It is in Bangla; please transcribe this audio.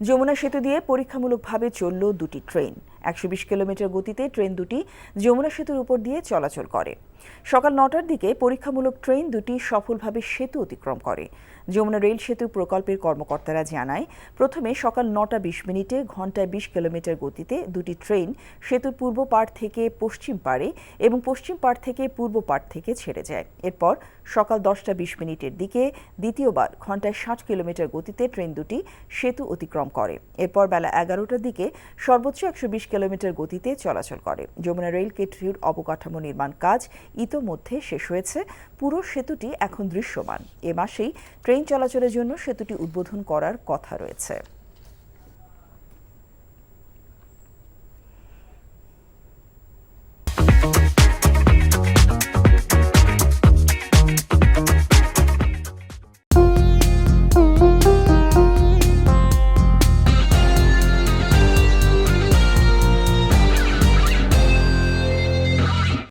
যমুনা সেতু দিয়ে পরীক্ষামূলকভাবে চলল দুটি ট্রেন। ১২০ কিলোমিটার গতিতে ট্রেন দুটি যমুনা সেতুর উপর দিয়ে চলাচল করে। সকাল ৯টার দিকে পরীক্ষামূলক ট্রেন দুটি সফলভাবে সেতু অতিক্রম করে। যমুনা রেল সেতু প্রকল্পের কর্মকর্তারা জানায়, প্রথমে সকাল ৯টা ২০ মিনিটে ঘণ্টায় ২০ কিলোমিটার গতিতে দুটি ট্রেন সেতুর পূর্ব পাড় থেকে পশ্চিম পাড়ে এবং পশ্চিম পাড় থেকে পূর্ব পাড় থেকে ছেড়ে যায়। এরপর সকাল ১০টা ২০ মিনিটের দিকে দ্বিতীয়বার ঘণ্টায় ৬০ কিলোমিটার গতিতে ট্রেন দুটি সেতু অতিক্রম করে। এরপর বেলা ১১টার দিকে সর্বোচ্চ ১২০ কিলোমিটার গতিতে চলাচল করে। যমুনা রেল গেটটির অবকাঠামো নির্মাণ কাজ ইতোমধ্যে শেষ হয়েছে। পুরো সেতুটি এখন দৃশ্যমান। এ মাসেই ট্রেন চলাচলের জন্য সেতুটি উদ্বোধন করার কথা রয়েছে।